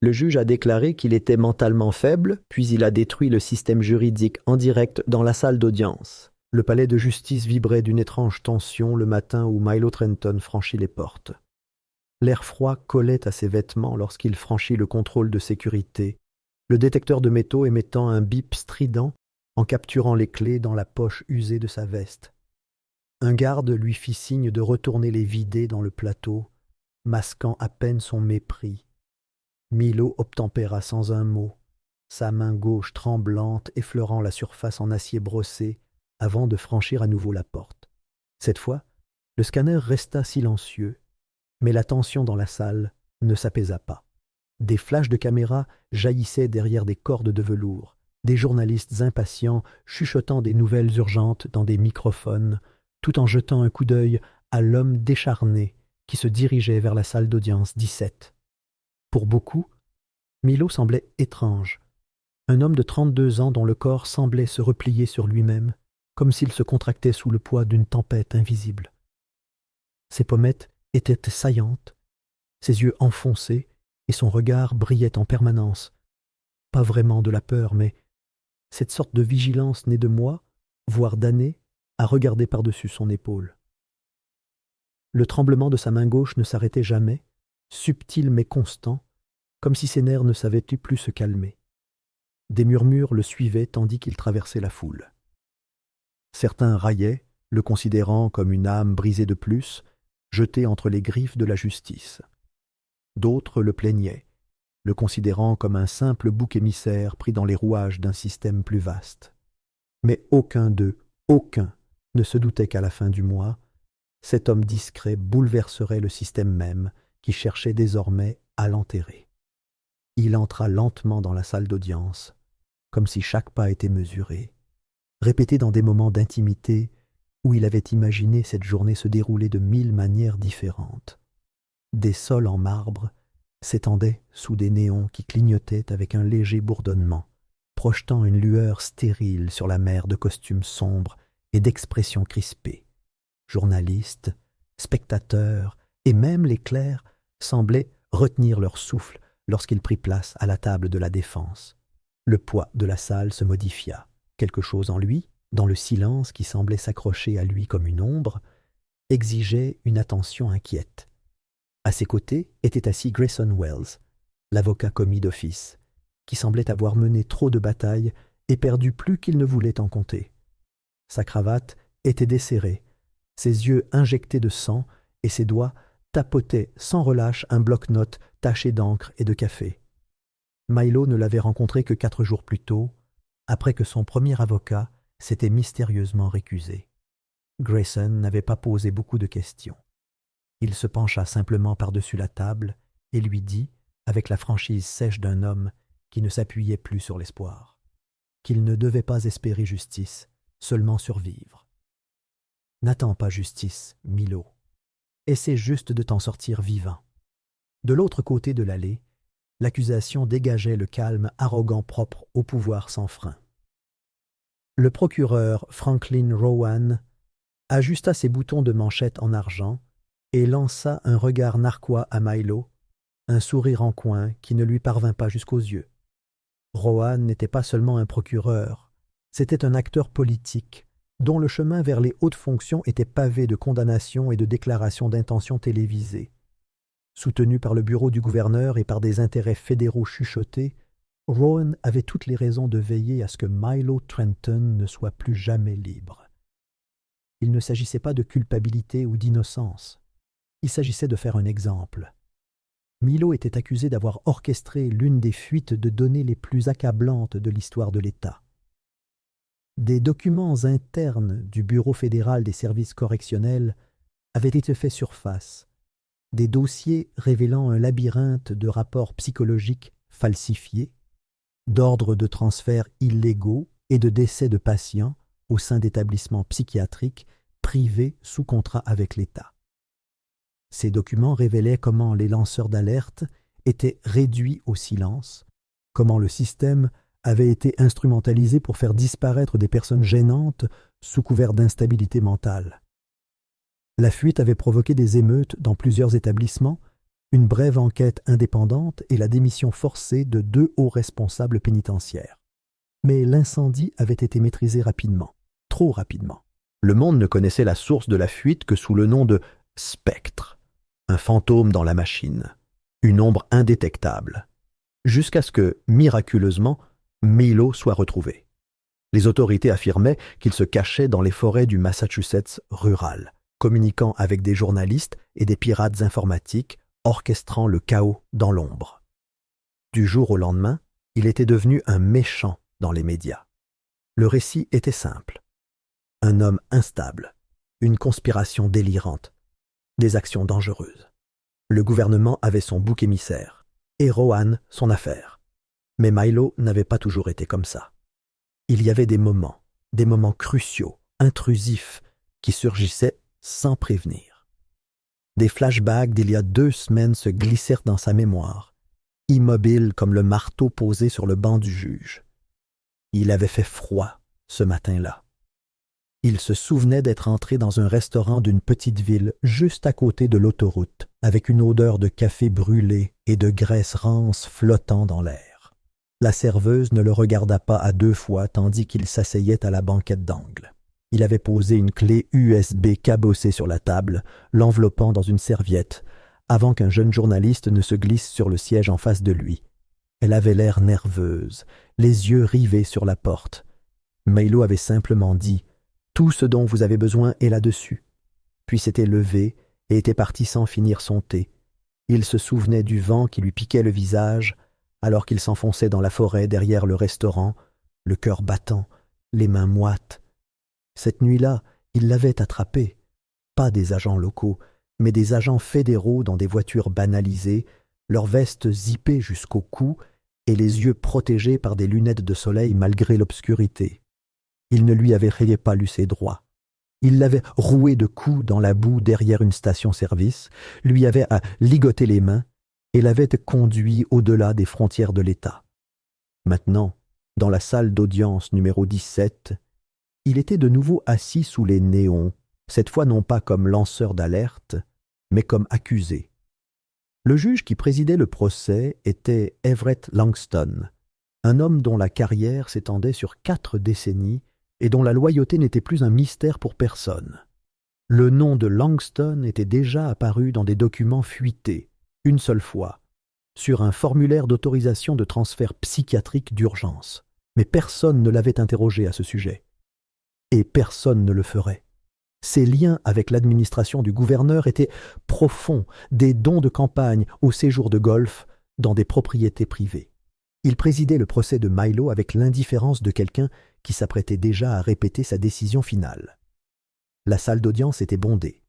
Le juge a déclaré qu'il était mentalement faible, puis il a détruit le système juridique en direct dans la salle d'audience. Le palais de justice vibrait d'une étrange tension le matin où Milo Trenton franchit les portes. L'air froid collait à ses vêtements lorsqu'il franchit le contrôle de sécurité, le détecteur de métaux émettant un bip strident en capturant les clés dans la poche usée de sa veste. Un garde lui fit signe de retourner les vider dans le plateau, masquant à peine son mépris. Milo obtempéra sans un mot, sa main gauche tremblante effleurant la surface en acier brossé avant de franchir à nouveau la porte. Cette fois, le scanner resta silencieux, mais la tension dans la salle ne s'apaisa pas. Des flashs de caméra jaillissaient derrière des cordes de velours, des journalistes impatients chuchotant des nouvelles urgentes dans des microphones, tout en jetant un coup d'œil à l'homme décharné qui se dirigeait vers la salle d'audience 17. Pour beaucoup, Milo semblait étrange, un homme de 32 ans dont le corps semblait se replier sur lui-même, comme s'il se contractait sous le poids d'une tempête invisible. Ses pommettes étaient saillantes, ses yeux enfoncés, et son regard brillait en permanence. Pas vraiment de la peur, mais cette sorte de vigilance née de mois, voire d'années, à regarder par-dessus son épaule. Le tremblement de sa main gauche ne s'arrêtait jamais, subtil mais constant, comme si ses nerfs ne savaient plus se calmer. Des murmures le suivaient tandis qu'il traversait la foule. Certains raillaient, le considérant comme une âme brisée de plus, jetée entre les griffes de la justice. D'autres le plaignaient, le considérant comme un simple bouc émissaire pris dans les rouages d'un système plus vaste. Mais aucun d'eux, aucun, ne se doutait qu'à la fin du mois, cet homme discret bouleverserait le système même qui cherchait désormais à l'enterrer. Il entra lentement dans la salle d'audience, comme si chaque pas était mesuré, répété dans des moments d'intimité où il avait imaginé cette journée se dérouler de 1000 manières différentes. Des sols en marbre s'étendaient sous des néons qui clignotaient avec un léger bourdonnement, projetant une lueur stérile sur la mer de costumes sombres et d'expressions crispées. Journalistes, spectateurs et même les clercs semblaient retenir leur souffle lorsqu'il prit place à la table de la défense. Le poids de la salle se modifia. Quelque chose en lui, dans le silence qui semblait s'accrocher à lui comme une ombre, exigeait une attention inquiète. À ses côtés était assis Grayson Wells, l'avocat commis d'office, qui semblait avoir mené trop de batailles et perdu plus qu'il ne voulait en compter. Sa cravate était desserrée, ses yeux injectés de sang et ses doigts tapotaient sans relâche un bloc-notes taché d'encre et de café. Milo ne l'avait rencontré que 4 jours plus tôt, après que son premier avocat s'était mystérieusement récusé. Grayson n'avait pas posé beaucoup de questions. Il se pencha simplement par-dessus la table et lui dit, avec la franchise sèche d'un homme qui ne s'appuyait plus sur l'espoir, qu'il ne devait pas espérer justice, seulement survivre. « N'attends pas justice, Milo. Essaie juste de t'en sortir vivant. » De l'autre côté de l'allée, l'accusation dégageait le calme arrogant propre au pouvoir sans frein. Le procureur Franklin Rowan ajusta ses boutons de manchette en argent et lança un regard narquois à Milo, un sourire en coin qui ne lui parvint pas jusqu'aux yeux. Rowan n'était pas seulement un procureur, c'était un acteur politique, dont le chemin vers les hautes fonctions était pavé de condamnations et de déclarations d'intention télévisées. Soutenu par le bureau du gouverneur et par des intérêts fédéraux chuchotés, Rowan avait toutes les raisons de veiller à ce que Milo Trenton ne soit plus jamais libre. Il ne s'agissait pas de culpabilité ou d'innocence. Il s'agissait de faire un exemple. Milo était accusé d'avoir orchestré l'une des fuites de données les plus accablantes de l'histoire de l'État. Des documents internes du Bureau fédéral des services correctionnels avaient été faits surface, des dossiers révélant un labyrinthe de rapports psychologiques falsifiés, d'ordres de transferts illégaux et de décès de patients au sein d'établissements psychiatriques privés sous contrat avec l'État. Ces documents révélaient comment les lanceurs d'alerte étaient réduits au silence, comment le système avait été instrumentalisé pour faire disparaître des personnes gênantes sous couvert d'instabilité mentale. La fuite avait provoqué des émeutes dans plusieurs établissements Une brève enquête indépendante et la démission forcée de 2 hauts responsables pénitentiaires. Mais l'incendie avait été maîtrisé rapidement, trop rapidement. Le monde ne connaissait la source de la fuite que sous le nom de spectre, un fantôme dans la machine, une ombre indétectable, jusqu'à ce que, miraculeusement, Milo soit retrouvé. Les autorités affirmaient qu'il se cachait dans les forêts du Massachusetts rural, communiquant avec des journalistes et des pirates informatiques, orchestrant le chaos dans l'ombre. Du jour au lendemain, il était devenu un méchant dans les médias. Le récit était simple. Un homme instable, une conspiration délirante, des actions dangereuses. Le gouvernement avait son bouc émissaire, et Rowan son affaire. Mais Milo n'avait pas toujours été comme ça. Il y avait des moments cruciaux, intrusifs, qui surgissaient sans prévenir. Des flashbacks d'il y a 2 semaines se glissèrent dans sa mémoire, immobiles comme le marteau posé sur le banc du juge. Il avait fait froid ce matin-là. Il se souvenait d'être entré dans un restaurant d'une petite ville juste à côté de l'autoroute, avec une odeur de café brûlé et de graisse rance flottant dans l'air. La serveuse ne le regarda pas à 2 fois tandis qu'il s'asseyait à la banquette d'angle. Il avait posé une clé USB cabossée sur la table, l'enveloppant dans une serviette, avant qu'un jeune journaliste ne se glisse sur le siège en face de lui. Elle avait l'air nerveuse, les yeux rivés sur la porte. Milo avait simplement dit « Tout ce dont vous avez besoin est là-dessus », puis s'était levé et était parti sans finir son thé. Il se souvenait du vent qui lui piquait le visage alors qu'il s'enfonçait dans la forêt derrière le restaurant, le cœur battant, les mains moites. Cette nuit-là, il l'avait attrapé, pas des agents locaux, mais des agents fédéraux dans des voitures banalisées, leurs vestes zippées jusqu'au cou et les yeux protégés par des lunettes de soleil malgré l'obscurité. Il ne lui avait rayé pas lu ses droits. Il l'avait roué de coups dans la boue derrière une station-service, lui avait à ligoter les mains et l'avait conduit au-delà des frontières de l'État. Maintenant, dans la salle d'audience numéro 17, il était de nouveau assis sous les néons, cette fois non pas comme lanceur d'alerte, mais comme accusé. Le juge qui présidait le procès était Everett Langston, un homme dont la carrière s'étendait sur 4 décennies et dont la loyauté n'était plus un mystère pour personne. Le nom de Langston était déjà apparu dans des documents fuités, une seule fois, sur un formulaire d'autorisation de transfert psychiatrique d'urgence, mais personne ne l'avait interrogé à ce sujet. Et personne ne le ferait. Ses liens avec l'administration du gouverneur étaient profonds, des dons de campagne au séjour de golf dans des propriétés privées. Il présidait le procès de Milo avec l'indifférence de quelqu'un qui s'apprêtait déjà à répéter sa décision finale. La salle d'audience était bondée.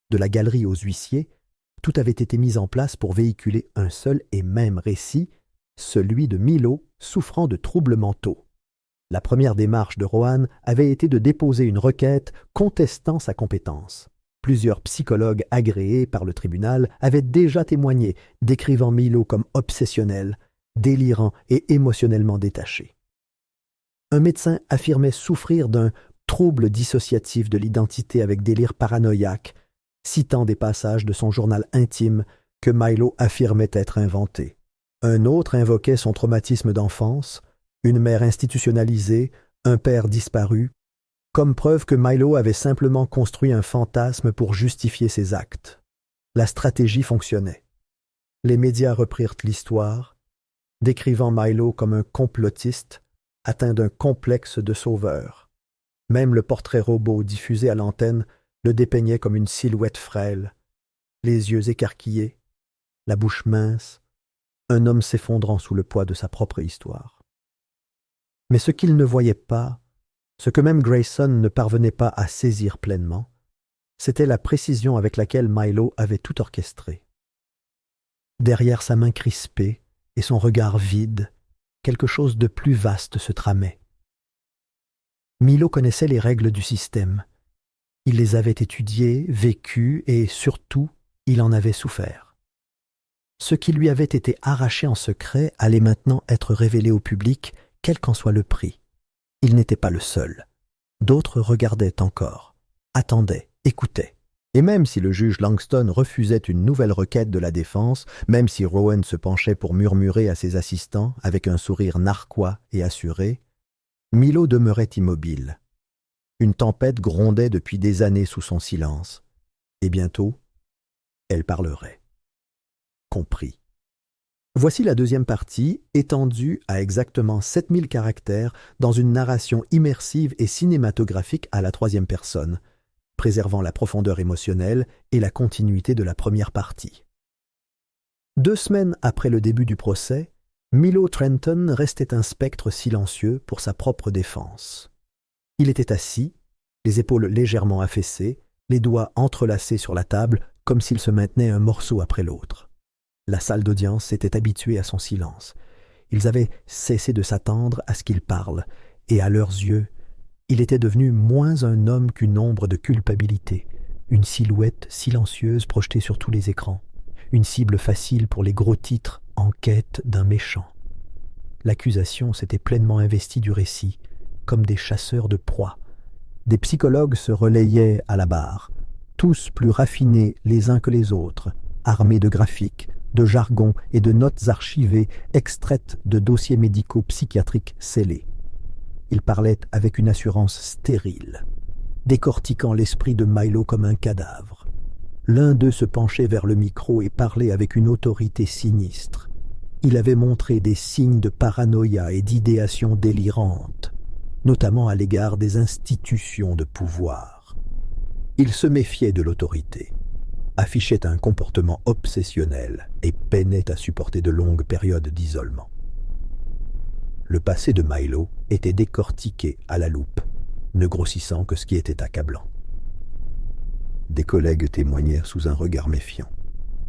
De la galerie aux huissiers, tout avait été mis en place pour véhiculer un seul et même récit, celui de Milo souffrant de troubles mentaux. La première démarche de Rowan avait été de déposer une requête contestant sa compétence. Plusieurs psychologues agréés par le tribunal avaient déjà témoigné, décrivant Milo comme obsessionnel, délirant et émotionnellement détaché. Un médecin affirmait souffrir d'un trouble dissociatif de l'identité avec délire paranoïaque, citant des passages de son journal intime que Milo affirmait être inventés. Un autre invoquait son traumatisme d'enfance, une mère institutionnalisée, un père disparu, comme preuve que Milo avait simplement construit un fantasme pour justifier ses actes. La stratégie fonctionnait. Les médias reprirent l'histoire, décrivant Milo comme un complotiste atteint d'un complexe de sauveur. Même le portrait robot diffusé à l'antenne le dépeignait comme une silhouette frêle, les yeux écarquillés, la bouche mince, un homme s'effondrant sous le poids de sa propre histoire. Mais ce qu'il ne voyait pas, ce que même Grayson ne parvenait pas à saisir pleinement, c'était la précision avec laquelle Milo avait tout orchestré. Derrière sa main crispée et son regard vide, quelque chose de plus vaste se tramait. Milo connaissait les règles du système. Il les avait étudiées, vécues et, surtout, il en avait souffert. Ce qui lui avait été arraché en secret allait maintenant être révélé au public, quel qu'en soit le prix. Il n'était pas le seul. D'autres regardaient encore, attendaient, écoutaient. Et même si le juge Langston refusait une nouvelle requête de la défense, même si Rowan se penchait pour murmurer à ses assistants avec un sourire narquois et assuré, Milo demeurait immobile. Une tempête grondait depuis des années sous son silence. Et bientôt, elle parlerait. Compris. Voici la deuxième partie, étendue à exactement 7000 caractères dans une narration immersive et cinématographique à la troisième personne, préservant la profondeur émotionnelle et la continuité de la première partie. 2 semaines après le début du procès, Milo Trenton restait un spectre silencieux pour sa propre défense. Il était assis, les épaules légèrement affaissées, les doigts entrelacés sur la table comme s'il se maintenait un morceau après l'autre. La salle d'audience s'était habituée à son silence. Ils avaient cessé de s'attendre à ce qu'il parle, et à leurs yeux, il était devenu moins un homme qu'une ombre de culpabilité, une silhouette silencieuse projetée sur tous les écrans, une cible facile pour les gros titres en quête d'un méchant. L'accusation s'était pleinement investie du récit, comme des chasseurs de proies. Des psychologues se relayaient à la barre, tous plus raffinés les uns que les autres, armés de graphiques, de jargon et de notes archivées extraites de dossiers médicaux psychiatriques scellés. Il parlait avec une assurance stérile, décortiquant l'esprit de Milo comme un cadavre. L'un d'eux se penchait vers le micro et parlait avec une autorité sinistre. Il avait montré des signes de paranoïa et d'idéation délirante, notamment à l'égard des institutions de pouvoir. Il se méfiait de l'autorité, affichait un comportement obsessionnel et peinait à supporter de longues périodes d'isolement. Le passé de Milo était décortiqué à la loupe, ne grossissant que ce qui était accablant. Des collègues témoignèrent sous un regard méfiant.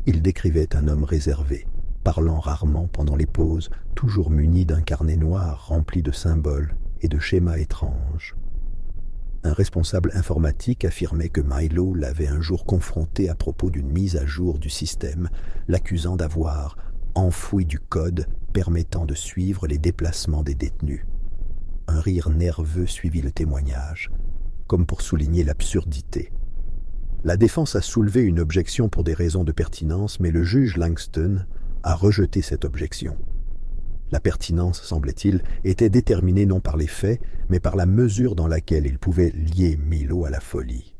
Ils décrivaient un homme réservé, parlant rarement pendant les pauses, toujours muni d'un carnet noir rempli de symboles et de schémas étranges. Un responsable informatique affirmait que Milo l'avait un jour confronté à propos d'une mise à jour du système, l'accusant d'avoir enfoui du code permettant de suivre les déplacements des détenus. Un rire nerveux suivit le témoignage, comme pour souligner l'absurdité. La défense a soulevé une objection pour des raisons de pertinence, mais le juge Langston a rejeté cette objection. La pertinence, semblait-il, était déterminée non par les faits, mais par la mesure dans laquelle il pouvait lier Milo à la folie.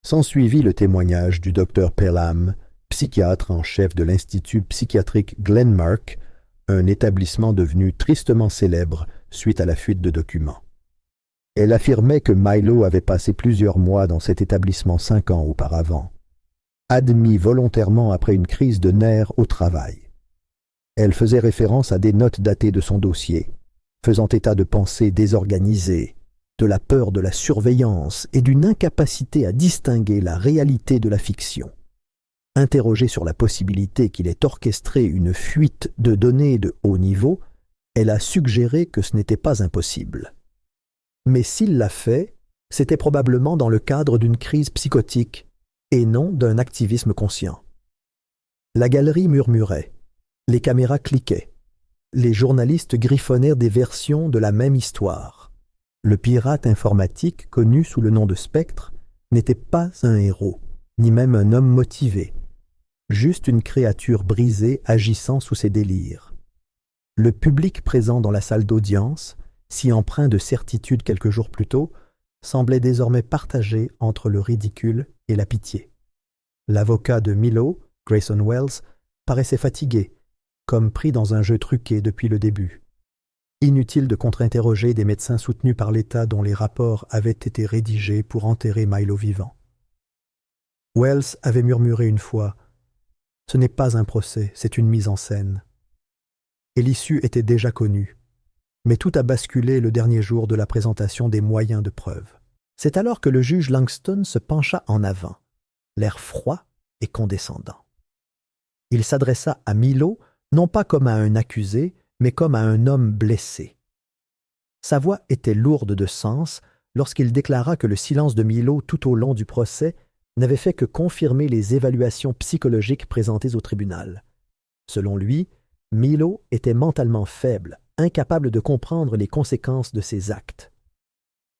S'ensuivit le témoignage du docteur Pelham, psychiatre en chef de l'Institut psychiatrique Glenmark, un établissement devenu tristement célèbre suite à la fuite de documents. Elle affirmait que Milo avait passé plusieurs mois dans cet établissement 5 ans auparavant, admis volontairement après une crise de nerfs au travail. Elle faisait référence à des notes datées de son dossier, faisant état de pensées désorganisées, de la peur de la surveillance et d'une incapacité à distinguer la réalité de la fiction. Interrogée sur la possibilité qu'il ait orchestré une fuite de données de haut niveau, elle a suggéré que ce n'était pas impossible. Mais s'il l'a fait, c'était probablement dans le cadre d'une crise psychotique et non d'un activisme conscient. La galerie murmurait, les caméras cliquaient, les journalistes griffonnèrent des versions de la même histoire. Le pirate informatique, connu sous le nom de Spectre, n'était pas un héros, ni même un homme motivé, juste une créature brisée agissant sous ses délires. Le public présent dans la salle d'audience, si empreint de certitude quelques jours plus tôt, semblait désormais partagé entre le ridicule et la pitié. L'avocat de Milo, Grayson Wells, paraissait fatigué, comme pris dans un jeu truqué depuis le début. Inutile de contre-interroger des médecins soutenus par l'État dont les rapports avaient été rédigés pour enterrer Milo vivant. Wells avait murmuré une fois « Ce n'est pas un procès, c'est une mise en scène ». Et l'issue était déjà connue. Mais tout a basculé le dernier jour de la présentation des moyens de preuve. C'est alors que le juge Langston se pencha en avant, l'air froid et condescendant. Il s'adressa à Milo, non pas comme à un accusé, mais comme à un homme blessé. Sa voix était lourde de sens lorsqu'il déclara que le silence de Milo tout au long du procès n'avait fait que confirmer les évaluations psychologiques présentées au tribunal. Selon lui, Milo était mentalement faible, incapable de comprendre les conséquences de ses actes.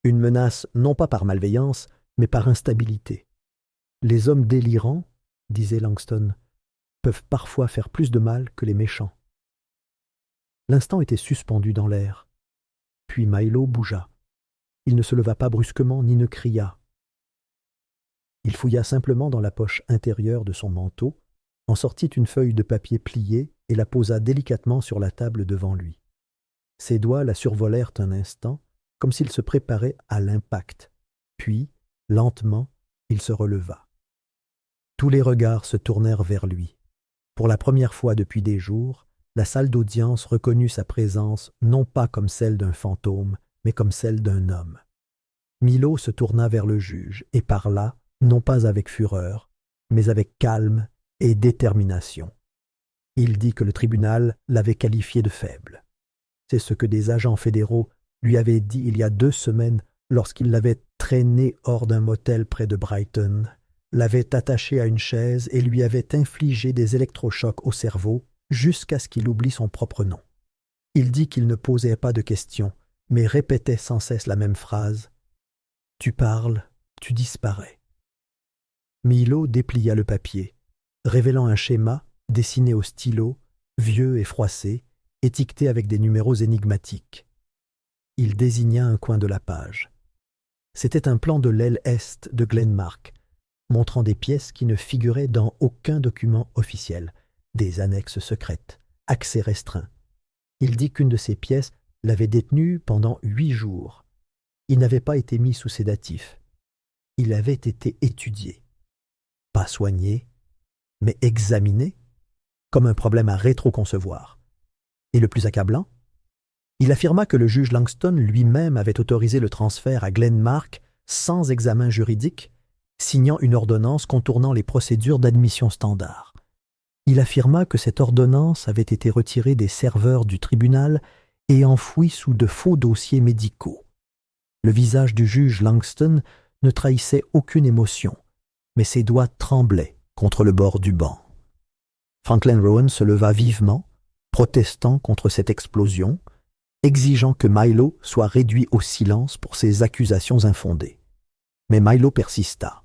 Une menace non pas par malveillance, mais par instabilité. Les hommes délirants, disait Langston, peuvent parfois faire plus de mal que les méchants. L'instant était suspendu dans l'air. Puis Milo bougea. Il ne se leva pas brusquement ni ne cria. Il fouilla simplement dans la poche intérieure de son manteau, en sortit une feuille de papier pliée et la posa délicatement sur la table devant lui. Ses doigts la survolèrent un instant, comme s'il se préparait à l'impact. Puis, lentement, il se releva. Tous les regards se tournèrent vers lui. Pour la première fois depuis des jours, la salle d'audience reconnut sa présence non pas comme celle d'un fantôme, mais comme celle d'un homme. Milo se tourna vers le juge et parla, non pas avec fureur, mais avec calme et détermination. Il dit que le tribunal l'avait qualifié de faible. C'est ce que des agents fédéraux lui avaient dit il y a 2 semaines lorsqu'ils l'avaient traîné hors d'un motel près de Brighton, l'avaient attaché à une chaise et lui avaient infligé des électrochocs au cerveau jusqu'à ce qu'il oublie son propre nom. Il dit qu'il ne posait pas de questions, mais répétait sans cesse la même phrase « Tu parles, tu disparais ». Milo déplia le papier, révélant un schéma dessiné au stylo, vieux et froissé, étiqueté avec des numéros énigmatiques. Il désigna un coin de la page. C'était un plan de l'aile est de Glenmark, montrant des pièces qui ne figuraient dans aucun document officiel, des annexes secrètes, accès restreint. Il dit qu'une de ces pièces l'avait détenu pendant 8 jours. Il n'avait pas été mis sous sédatif. Il avait été étudié. Pas soigné, mais examiné, comme un problème à rétroconcevoir. Et le plus accablant, il affirma que le juge Langston lui-même avait autorisé le transfert à Glenmark sans examen juridique, signant une ordonnance contournant les procédures d'admission standard. Il affirma que cette ordonnance avait été retirée des serveurs du tribunal et enfouie sous de faux dossiers médicaux. Le visage du juge Langston ne trahissait aucune émotion, mais ses doigts tremblaient contre le bord du banc. Franklin Rowan se leva vivement, protestant contre cette explosion, exigeant que Milo soit réduit au silence pour ses accusations infondées. Mais Milo persista.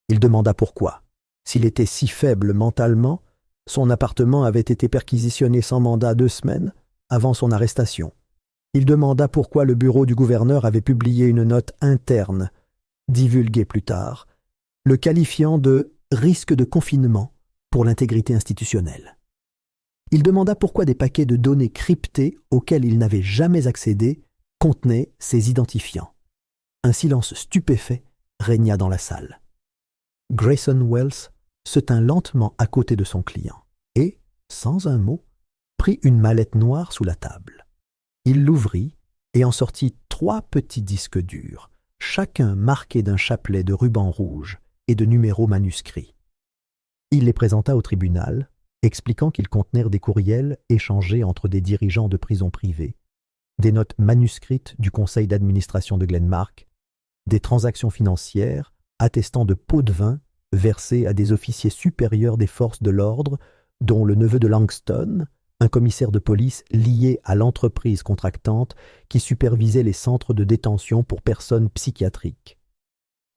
Il demanda pourquoi. S'il était si faible mentalement, son appartement avait été perquisitionné sans mandat 2 semaines avant son arrestation. Il demanda pourquoi le bureau du gouverneur avait publié une note interne, divulguée plus tard, le qualifiant de « risque de confinement pour l'intégrité institutionnelle ». Il demanda pourquoi des paquets de données cryptées auxquels il n'avait jamais accédé contenaient ces identifiants. Un silence stupéfait régna dans la salle. Grayson Wells se tint lentement à côté de son client et, sans un mot, prit une mallette noire sous la table. Il l'ouvrit et en sortit 3 petits disques durs, chacun marqué d'un chapelet de ruban rouge et de numéros manuscrits. Il les présenta au tribunal, expliquant qu'ils contenèrent des courriels échangés entre des dirigeants de prisons privées, des notes manuscrites du conseil d'administration de Glenmark, des transactions financières attestant de pots de vin versés à des officiers supérieurs des forces de l'ordre, dont le neveu de Langston, un commissaire de police lié à l'entreprise contractante qui supervisait les centres de détention pour personnes psychiatriques.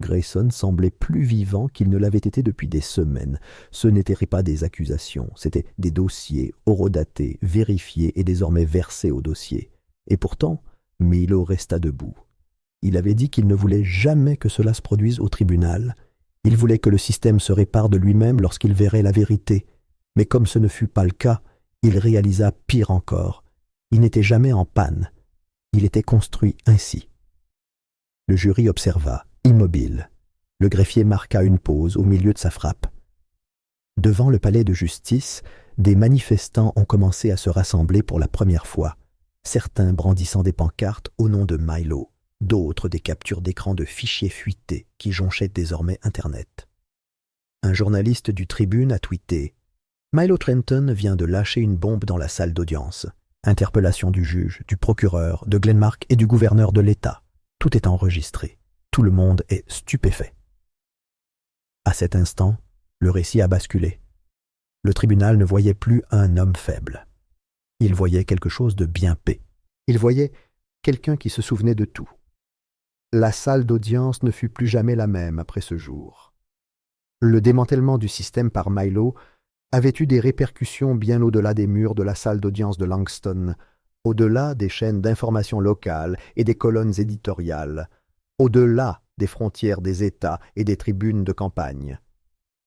Grayson semblait plus vivant qu'il ne l'avait été depuis des semaines. Ce n'étaient pas des accusations, c'étaient des dossiers horodatés, vérifiés et désormais versés au dossier. Et pourtant, Milo resta debout. Il avait dit qu'il ne voulait jamais que cela se produise au tribunal. Il voulait que le système se répare de lui-même lorsqu'il verrait la vérité. Mais comme ce ne fut pas le cas, il réalisa pire encore. Il n'était jamais en panne. Il était construit ainsi. Le jury observa, immobile. Le greffier marqua une pause au milieu de sa frappe. Devant le palais de justice, des manifestants ont commencé à se rassembler pour la première fois, certains brandissant des pancartes au nom de Milo, d'autres des captures d'écran de fichiers fuités qui jonchaient désormais Internet. Un journaliste du Tribune a tweeté « Milo Trenton vient de lâcher une bombe dans la salle d'audience. Interpellation du juge, du procureur, de Glenmark et du gouverneur de l'État. Tout est enregistré. Tout le monde est stupéfait. » À cet instant, le récit a basculé. Le tribunal ne voyait plus un homme faible. Il voyait quelque chose de bien paix. Il voyait quelqu'un qui se souvenait de tout. La salle d'audience ne fut plus jamais la même après ce jour. Le démantèlement du système par Milo avait eu des répercussions bien au-delà des murs de la salle d'audience de Langston, au-delà des chaînes d'information locales et des colonnes éditoriales, au-delà des frontières des États et des tribunes de campagne.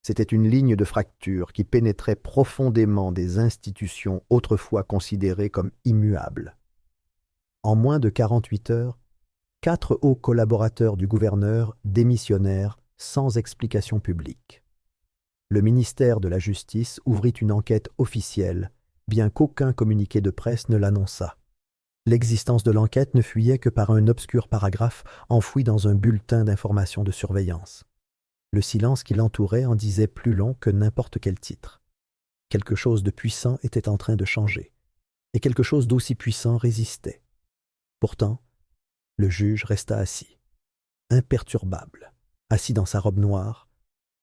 C'était une ligne de fracture qui pénétrait profondément des institutions autrefois considérées comme immuables. En moins de 48 heures, 4 hauts collaborateurs du gouverneur démissionnèrent sans explication publique. Le ministère de la Justice ouvrit une enquête officielle, bien qu'aucun communiqué de presse ne l'annonçât. L'existence de l'enquête ne fuyait que par un obscur paragraphe enfoui dans un bulletin d'information de surveillance. Le silence qui l'entourait en disait plus long que n'importe quel titre. Quelque chose de puissant était en train de changer, et quelque chose d'aussi puissant résistait. Pourtant, le juge resta assis, imperturbable, assis dans sa robe noire,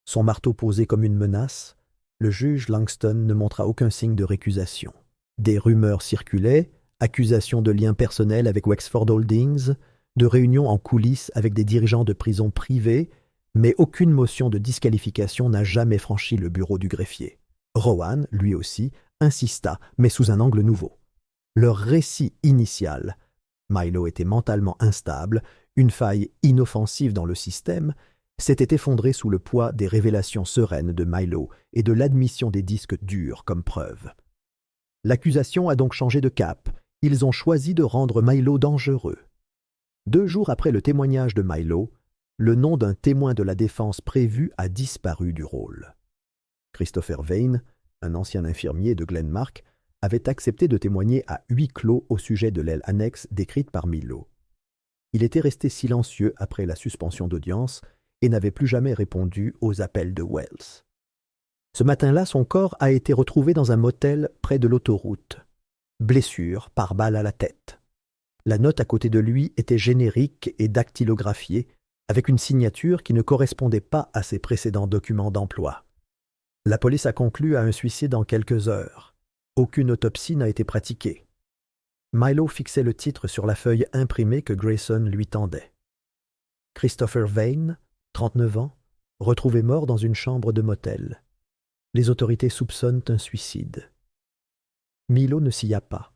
son marteau posé comme une menace. Le juge Langston ne montra aucun signe de récusation. Des rumeurs circulaient, accusations de liens personnels avec Wexford Holdings, de réunions en coulisses avec des dirigeants de prisons privées, mais aucune motion de disqualification n'a jamais franchi le bureau du greffier. Rowan, lui aussi, insista, mais sous un angle nouveau. Leur récit initial, Milo était mentalement instable, une faille inoffensive dans le système, s'était effondré sous le poids des révélations sereines de Milo et de l'admission des disques durs comme preuve. L'accusation a donc changé de cap. Ils ont choisi de rendre Milo dangereux. 2 jours après le témoignage de Milo, le nom d'un témoin de la défense prévu a disparu du rôle. Christopher Vane, un ancien infirmier de Glenmark, avait accepté de témoigner à huis clos au sujet de l'aile annexe décrite par Milo. Il était resté silencieux après la suspension d'audience et n'avait plus jamais répondu aux appels de Wells. Ce matin-là, son corps a été retrouvé dans un motel près de l'autoroute. Blessure par balle à la tête. La note à côté de lui était générique et dactylographiée, avec une signature qui ne correspondait pas à ses précédents documents d'emploi. La police a conclu à un suicide en quelques heures. Aucune autopsie n'a été pratiquée. Milo fixait le titre sur la feuille imprimée que Grayson lui tendait. Christopher Vane, 39 ans, retrouvé mort dans une chambre de motel. Les autorités soupçonnent un suicide. Milo ne s'y a pas.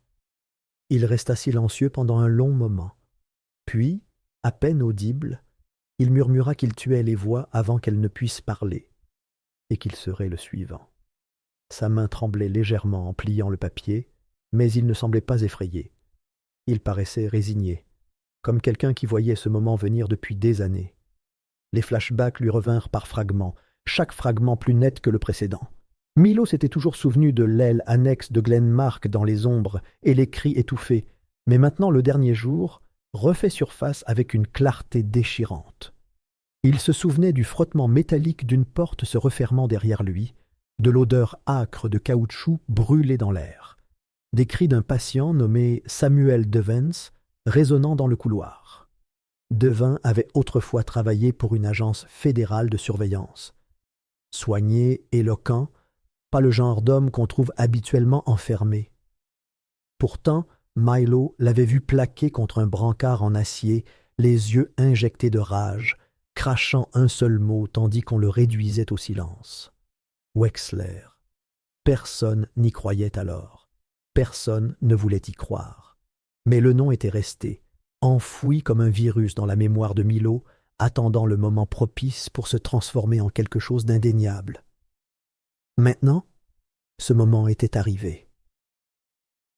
Il resta silencieux pendant un long moment. Puis, à peine audible, il murmura qu'il tuait les voix avant qu'elles ne puissent parler, et qu'il serait le suivant. Sa main tremblait légèrement en pliant le papier, mais il ne semblait pas effrayé. Il paraissait résigné, comme quelqu'un qui voyait ce moment venir depuis des années. Les flashbacks lui revinrent par fragments, chaque fragment plus net que le précédent. Milo s'était toujours souvenu de l'aile annexe de Glenmark dans les ombres et les cris étouffés, mais maintenant le dernier jour refait surface avec une clarté déchirante. Il se souvenait du frottement métallique d'une porte se refermant derrière lui, de l'odeur âcre de caoutchouc brûlé dans l'air, des cris d'un patient nommé Samuel Devens résonnant dans le couloir. Devin avait autrefois travaillé pour une agence fédérale de surveillance. Soigné, éloquent, pas le genre d'homme qu'on trouve habituellement enfermé. Pourtant, Milo l'avait vu plaqué contre un brancard en acier, les yeux injectés de rage, crachant un seul mot tandis qu'on le réduisait au silence. Wexler. Personne n'y croyait alors. Personne ne voulait y croire. Mais le nom était resté, enfoui comme un virus dans la mémoire de Milo, attendant le moment propice pour se transformer en quelque chose d'indéniable. Maintenant, ce moment était arrivé.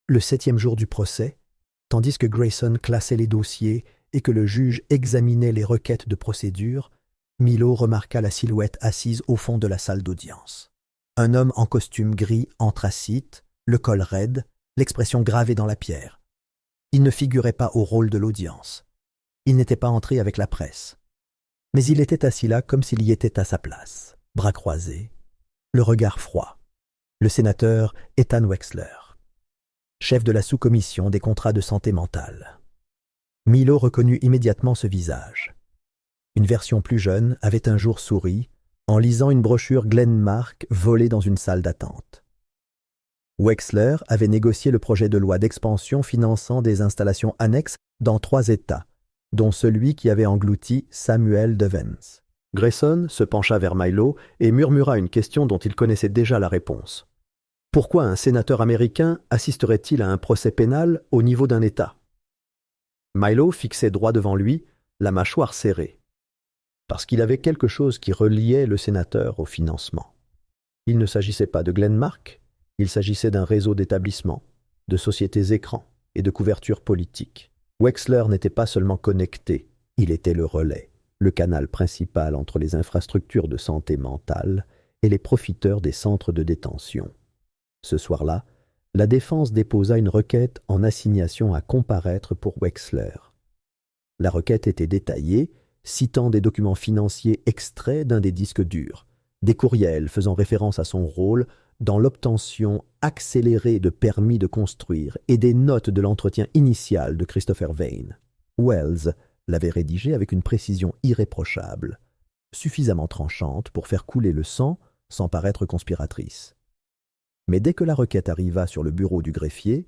Le 7e jour du procès, tandis que Grayson classait les dossiers et que le juge examinait les requêtes de procédure, Milo remarqua la silhouette assise au fond de la salle d'audience. Un homme en costume gris anthracite, le col raide, l'expression gravée dans la pierre. Il ne figurait pas au rôle de l'audience. Il n'était pas entré avec la presse. Mais il était assis là comme s'il y était à sa place, bras croisés, le regard froid. Le sénateur Ethan Wexler, chef de la sous-commission des contrats de santé mentale. Milo reconnut immédiatement ce visage. Une version plus jeune avait un jour souri en lisant une brochure Glenmark volée dans une salle d'attente. Wexler avait négocié le projet de loi d'expansion finançant des installations annexes dans 3 États, dont celui qui avait englouti Samuel Devens. Grayson se pencha vers Milo et murmura une question dont il connaissait déjà la réponse. Pourquoi un sénateur américain assisterait-il à un procès pénal au niveau d'un État? Milo fixait droit devant lui, la mâchoire serrée. Parce qu'il avait quelque chose qui reliait le sénateur au financement. Il ne s'agissait pas de Glenmark, il s'agissait d'un réseau d'établissements, de sociétés écrans et de couverture politique. Wexler n'était pas seulement connecté, il était le relais, le canal principal entre les infrastructures de santé mentale et les profiteurs des centres de détention. Ce soir-là, la défense déposa une requête en assignation à comparaître pour Wexler. La requête était détaillée, citant des documents financiers extraits d'un des disques durs, des courriels faisant référence à son rôle dans l'obtention accélérée de permis de construire et des notes de l'entretien initial de Christopher Vane. Wells l'avait rédigé avec une précision irréprochable, suffisamment tranchante pour faire couler le sang sans paraître conspiratrice. Mais dès que la requête arriva sur le bureau du greffier,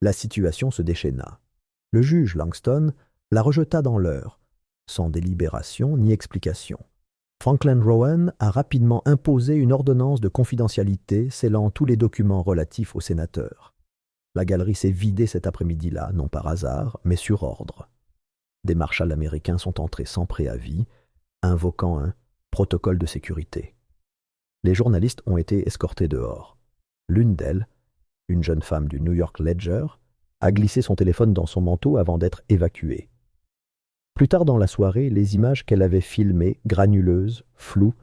la situation se déchaîna. Le juge Langston la rejeta dans l'heure, sans délibération ni explication. Franklin Rowan a rapidement imposé une ordonnance de confidentialité scellant tous les documents relatifs au sénateur. La galerie s'est vidée cet après-midi-là, non par hasard, mais sur ordre. Des marshals américains sont entrés sans préavis, invoquant un protocole de sécurité. Les journalistes ont été escortés dehors. L'une d'elles, une jeune femme du New York Ledger, a glissé son téléphone dans son manteau avant d'être évacuée. Plus tard dans la soirée, les images qu'elle avait filmées, granuleuses, floues,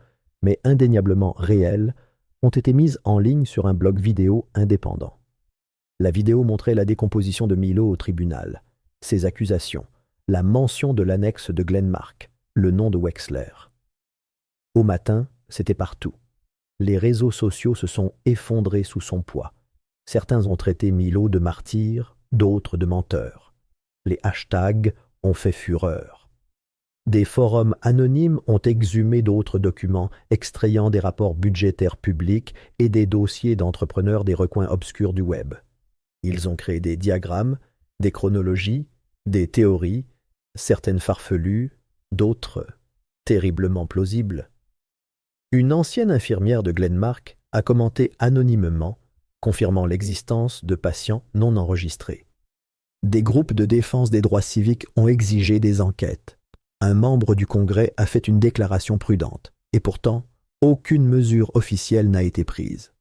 mais indéniablement réelles, ont été mises en ligne sur un blog vidéo indépendant. La vidéo montrait la décomposition de Milo au tribunal, ses accusations, la mention de l'annexe de Glenmark, le nom de Wexler. Au matin, c'était partout. Les réseaux sociaux se sont effondrés sous son poids. Certains ont traité Milo de martyr, d'autres de menteur. Les hashtags ont fait fureur. Des forums anonymes ont exhumé d'autres documents, extrayant des rapports budgétaires publics et des dossiers d'entrepreneurs des recoins obscurs du web. Ils ont créé des diagrammes, des chronologies, des théories, certaines farfelues, d'autres terriblement plausibles. Une ancienne infirmière de Glenmark a commenté anonymement, confirmant l'existence de patients non enregistrés. Des groupes de défense des droits civiques ont exigé des enquêtes. Un membre du Congrès a fait une déclaration prudente, et pourtant, aucune mesure officielle n'a été prise.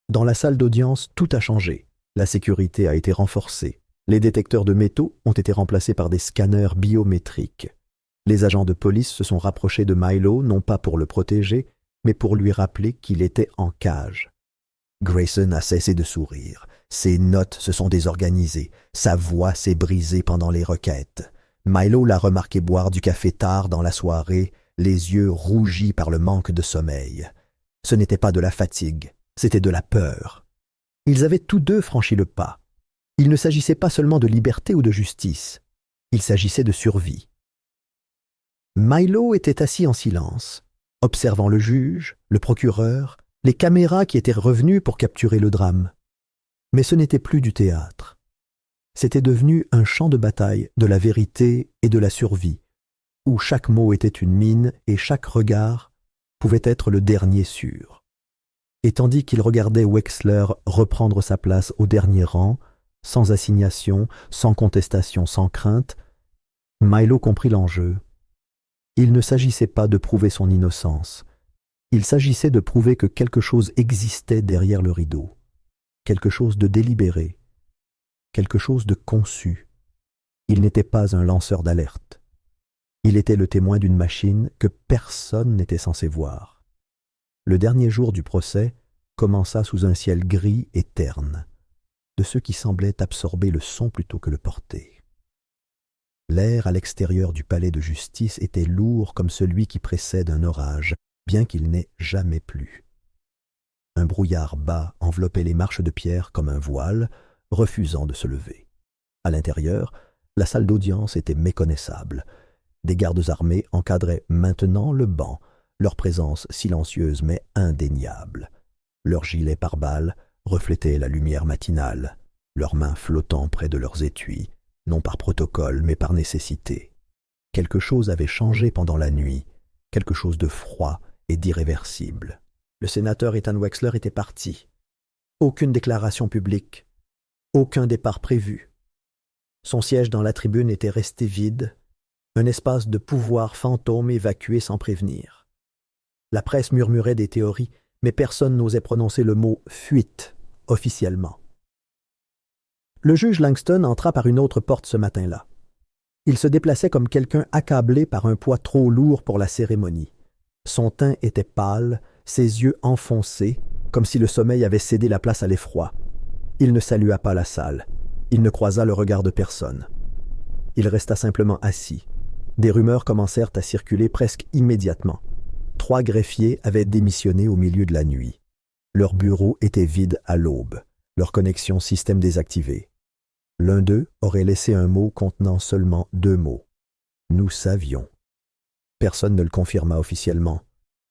Dans la salle d'audience, tout a changé. La sécurité a été renforcée. Les détecteurs de métaux ont été remplacés par des scanners biométriques. Les agents de police se sont rapprochés de Milo, non pas pour le protéger, mais pour lui rappeler qu'il était en cage. Grayson a cessé de sourire. Ses notes se sont désorganisées. Sa voix s'est brisée pendant les requêtes. Milo l'a remarqué boire du café tard dans la soirée, les yeux rougis par le manque de sommeil. Ce n'était pas de la fatigue, c'était de la peur. Ils avaient tous deux franchi le pas. Il ne s'agissait pas seulement de liberté ou de justice. Il s'agissait de survie. Milo était assis en silence, observant le juge, le procureur, les caméras qui étaient revenues pour capturer le drame. Mais ce n'était plus du théâtre. C'était devenu un champ de bataille de la vérité et de la survie, où chaque mot était une mine et chaque regard pouvait être le dernier sûr. Et tandis qu'il regardait Wexler reprendre sa place au dernier rang, sans assignation, sans contestation, sans crainte, Milo comprit l'enjeu. Il ne s'agissait pas de prouver son innocence. Il s'agissait de prouver que quelque chose existait derrière le rideau, quelque chose de délibéré, quelque chose de conçu. Il n'était pas un lanceur d'alerte. Il était le témoin d'une machine que personne n'était censé voir. Le dernier jour du procès commença sous un ciel gris et terne, de ceux qui semblaient absorber le son plutôt que le porter. L'air à l'extérieur du palais de justice était lourd comme celui qui précède un orage, bien qu'il n'ait jamais plu. Un brouillard bas enveloppait les marches de pierre comme un voile, refusant de se lever. À l'intérieur, la salle d'audience était méconnaissable. Des gardes armés encadraient maintenant le banc, leur présence silencieuse mais indéniable. Leurs gilets pare-balles reflétaient la lumière matinale, leurs mains flottant près de leurs étuis, non par protocole mais par nécessité. Quelque chose avait changé pendant la nuit. quelque chose de froid et d'irréversible. Le sénateur Ethan Wexler était parti. Aucune déclaration publique, aucun départ prévu. Son siège dans la tribune était resté vide, un espace de pouvoir fantôme évacué sans prévenir. La presse murmurait des théories, mais personne n'osait prononcer le mot « fuite » officiellement. Le juge Langston entra par une autre porte ce matin-là. Il se déplaçait comme quelqu'un accablé par un poids trop lourd pour la cérémonie. Son teint était pâle, ses yeux enfoncés, comme si le sommeil avait cédé la place à l'effroi. Il ne salua pas la salle. Il ne croisa le regard de personne. Il resta simplement assis. Des rumeurs commencèrent à circuler presque immédiatement. 3 greffiers avaient démissionné au milieu de la nuit. Leur bureau était vide à l'aube, leur connexion système désactivée. L'un d'eux aurait laissé un mot contenant seulement 2 mots. « Nous savions ». Personne ne le confirma officiellement,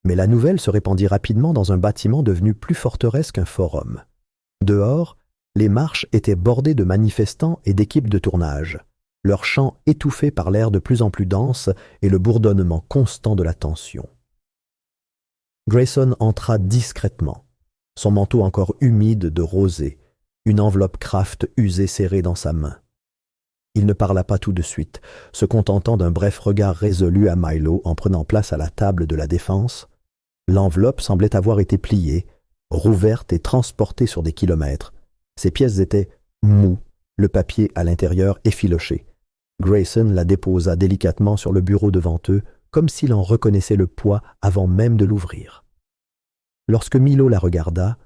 mais la nouvelle se répandit rapidement dans un bâtiment devenu plus forteresse qu'un forum. Dehors, les marches étaient bordées de manifestants et d'équipes de tournage, leurs chants étouffés par l'air de plus en plus dense et le bourdonnement constant de la tension. Grayson entra discrètement, son manteau encore humide de rosée, une enveloppe Kraft usée serrée dans sa main. Il ne parla pas tout de suite, se contentant d'un bref regard résolu à Milo en prenant place à la table de la défense. L'enveloppe semblait avoir été pliée, rouverte et transportée sur des kilomètres. Ses pièces étaient mous, le papier à l'intérieur effiloché. Grayson la déposa délicatement sur le bureau devant eux, comme s'il en reconnaissait le poids avant même de l'ouvrir. Lorsque Milo la regarda,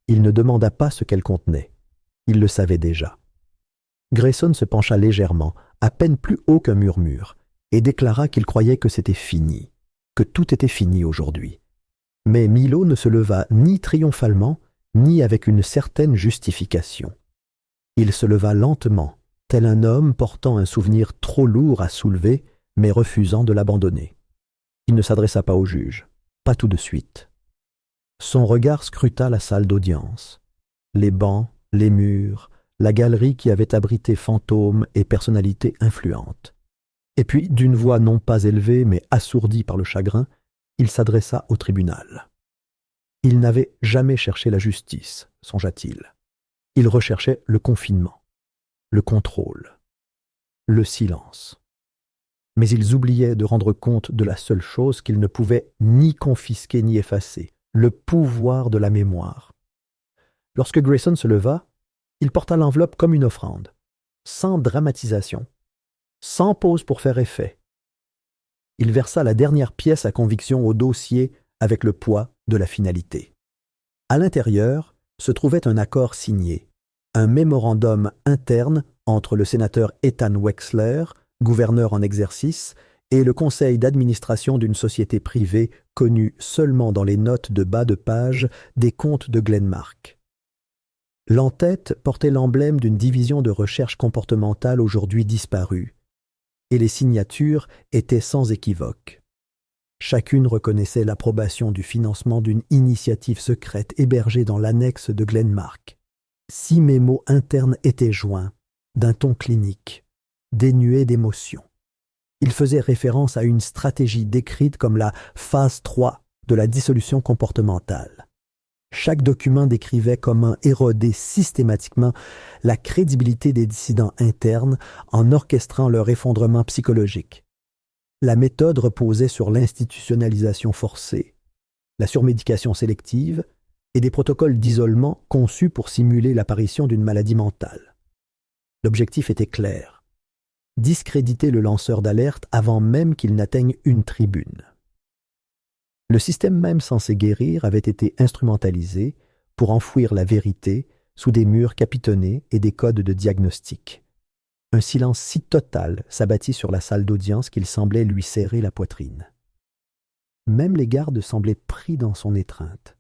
il ne demanda pas ce qu'elle contenait. Il le savait déjà. Grayson se pencha légèrement, à peine plus haut qu'un murmure, et déclara qu'il croyait que c'était fini, que tout était fini aujourd'hui. Mais Milo ne se leva ni triomphalement, ni avec une certaine justification. Il se leva lentement, tel un homme portant un souvenir trop lourd à soulever, mais refusant de l'abandonner. Il ne s'adressa pas au juge, pas tout de suite. Son regard scruta la salle d'audience. Les bancs, les murs, la galerie qui avait abrité fantômes et personnalités influentes. Et puis, d'une voix non pas élevée, mais assourdie par le chagrin, il s'adressa au tribunal. Il n'avait jamais cherché la justice, songea-t-il. Il recherchait le confinement, le contrôle, le silence. Mais ils oubliaient de rendre compte de la seule chose qu'ils ne pouvaient ni confisquer ni effacer, le pouvoir de la mémoire. Lorsque Grayson se leva, il porta l'enveloppe comme une offrande, sans dramatisation, sans pause pour faire effet. Il versa la dernière pièce à conviction au dossier avec le poids de la finalité. À l'intérieur se trouvait un accord signé, un mémorandum interne entre le sénateur Ethan Wexler, gouverneur en exercice, et le conseil d'administration d'une société privée connue seulement dans les notes de bas de page des comptes de Glenmark. L'en-tête portait l'emblème d'une division de recherche comportementale aujourd'hui disparue, et les signatures étaient sans équivoque. Chacune reconnaissait l'approbation du financement d'une initiative secrète hébergée dans l'annexe de Glenmark. 6 mémos internes étaient joints, d'un ton clinique, dénué d'émotion. Il faisait référence à une stratégie décrite comme la phase 3 de la dissolution comportementale. Chaque document décrivait comment éroder systématiquement la crédibilité des dissidents internes en orchestrant leur effondrement psychologique. La méthode reposait sur l'institutionnalisation forcée, la surmédication sélective et des protocoles d'isolement conçus pour simuler l'apparition d'une maladie mentale. L'objectif était clair: discréditer le lanceur d'alerte avant même qu'il n'atteigne une tribune. Le système même censé guérir avait été instrumentalisé pour enfouir la vérité sous des murs capitonnés et des codes de diagnostic. Un silence si total s'abattit sur la salle d'audience qu'il semblait lui serrer la poitrine. Même les gardes semblaient pris dans son étreinte.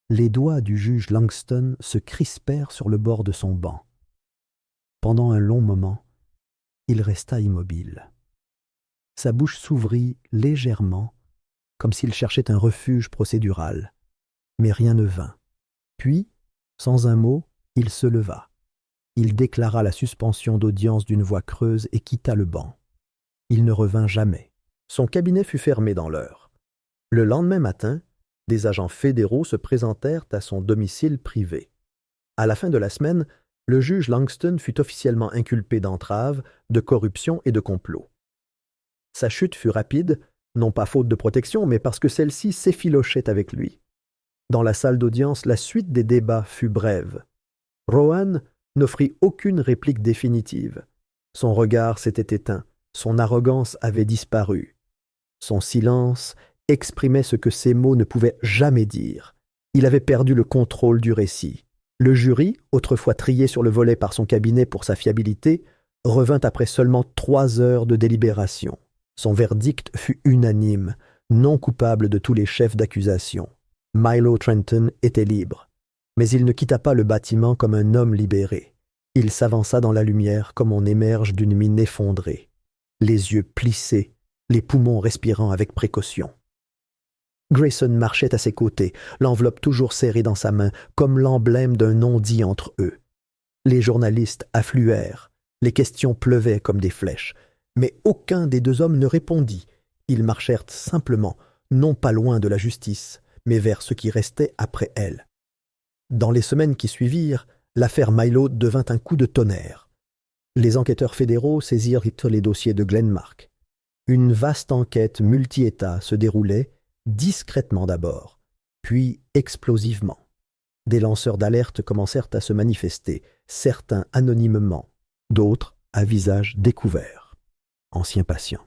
Les doigts du juge Langston se crispèrent sur le bord de son banc. Pendant un long moment, il resta immobile. Sa bouche s'ouvrit légèrement, comme s'il cherchait un refuge procédural. Mais rien ne vint. Puis, sans un mot, il se leva. Il déclara la suspension d'audience d'une voix creuse et quitta le banc. Il ne revint jamais. Son cabinet fut fermé dans l'heure. Le lendemain matin, des agents fédéraux se présentèrent à son domicile privé. À la fin de la semaine, le juge Langston fut officiellement inculpé d'entrave, de corruption et de complot. Sa chute fut rapide, non pas faute de protection, mais parce que celle-ci s'effilochait avec lui. Dans la salle d'audience, la suite des débats fut brève. Rowan n'offrit aucune réplique définitive. Son regard s'était éteint, son arrogance avait disparu. Son silence exprimait ce que ses mots ne pouvaient jamais dire. Il avait perdu le contrôle du récit. Le jury, autrefois trié sur le volet par son cabinet pour sa fiabilité, revint après seulement 3 heures de délibération. Son verdict fut unanime, non coupable de tous les chefs d'accusation. Milo Trenton était libre. Mais il ne quitta pas le bâtiment comme un homme libéré. Il s'avança dans la lumière comme on émerge d'une mine effondrée, les yeux plissés, les poumons respirant avec précaution. Grayson marchait à ses côtés, l'enveloppe toujours serrée dans sa main, comme l'emblème d'un non-dit entre eux. Les journalistes affluèrent, les questions pleuvaient comme des flèches, mais aucun des 2 hommes ne répondit. Ils marchèrent simplement, non pas loin de la justice, mais vers ce qui restait après elle. Dans les semaines qui suivirent, l'affaire Milo devint un coup de tonnerre. Les enquêteurs fédéraux saisirent les dossiers de Glenmark. Une vaste enquête multi-États se déroulait, discrètement d'abord, puis explosivement. Des lanceurs d'alerte commencèrent à se manifester, certains anonymement, d'autres à visage découvert. Anciens patients,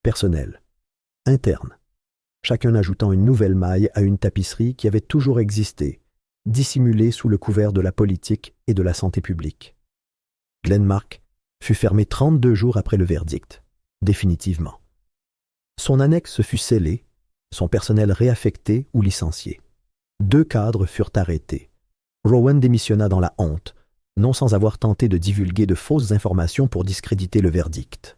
personnel, interne, chacun ajoutant une nouvelle maille à une tapisserie qui avait toujours existé, dissimulée sous le couvert de la politique et de la santé publique. Glenmark fut fermé 32 jours après le verdict, définitivement. Son annexe fut scellée, son personnel réaffecté ou licencié. 2 cadres furent arrêtés. Rowan démissionna dans la honte, non sans avoir tenté de divulguer de fausses informations pour discréditer le verdict.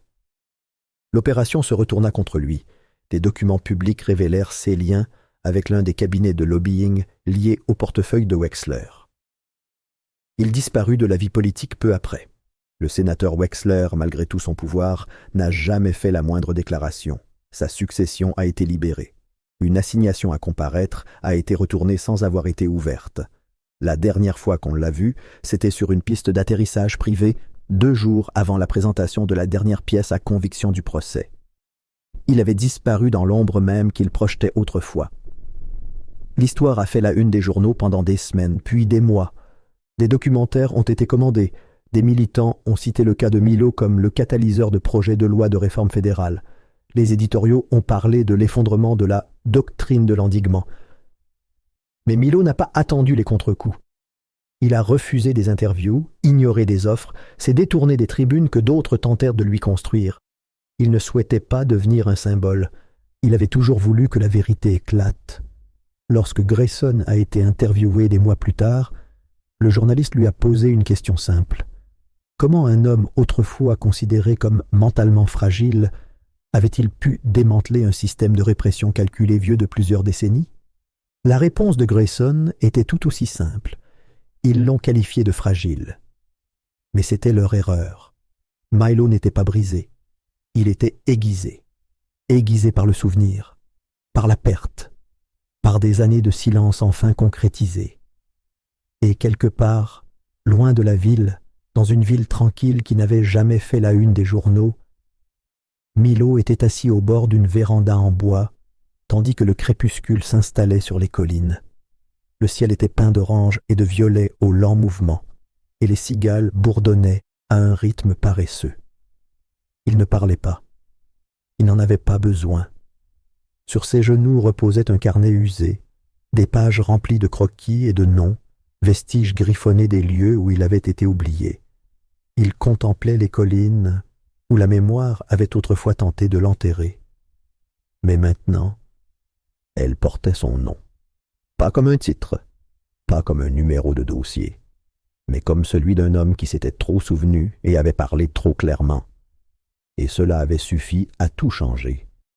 L'opération se retourna contre lui. Des documents publics révélèrent ses liens avec l'un des cabinets de lobbying liés au portefeuille de Wexler. Il disparut de la vie politique peu après. Le sénateur Wexler, malgré tout son pouvoir, n'a jamais fait la moindre déclaration. Sa succession a été libérée. Une assignation à comparaître a été retournée sans avoir été ouverte. La dernière fois qu'on l'a vu, c'était sur une piste d'atterrissage privée 2 jours avant la présentation de la dernière pièce à conviction du procès. Il avait disparu dans l'ombre même qu'il projetait autrefois. L'histoire a fait la une des journaux pendant des semaines, puis des mois. Des documentaires ont été commandés. Des militants ont cité le cas de Milo comme le catalyseur de projets de loi de réforme fédérale. Les éditoriaux ont parlé de l'effondrement de la doctrine de l'endiguement. Mais Milo n'a pas attendu les contre-coups. Il a refusé des interviews, ignoré des offres, s'est détourné des tribunes que d'autres tentèrent de lui construire. Il ne souhaitait pas devenir un symbole. Il avait toujours voulu que la vérité éclate. Lorsque Grayson a été interviewé des mois plus tard, le journaliste lui a posé une question simple. Comment un homme autrefois considéré comme mentalement fragile avait-il pu démanteler un système de répression calculé vieux de plusieurs décennies? La réponse de Grayson était tout aussi simple. Ils l'ont qualifié de fragile. Mais c'était leur erreur. Milo n'était pas brisé. Il était aiguisé. Aiguisé par le souvenir, par la perte, par des années de silence enfin concrétisées. Et quelque part, loin de la ville, dans une ville tranquille qui n'avait jamais fait la une des journaux, Milo était assis au bord d'une véranda en bois, tandis que le crépuscule s'installait sur les collines. Le ciel était peint d'orange et de violet au lent mouvement, et les cigales bourdonnaient à un rythme paresseux. Il ne parlait pas. Il n'en avait pas besoin. Sur ses genoux reposait un carnet usé, des pages remplies de croquis et de noms, vestiges griffonnés des lieux où il avait été oublié. Il contemplait les collines où la mémoire avait autrefois tenté de l'enterrer. Mais maintenant, elle portait son nom. Pas comme un titre, pas comme un numéro de dossier, mais comme celui d'un homme qui s'était trop souvenu et avait parlé trop clairement. Et cela avait suffi à tout changer.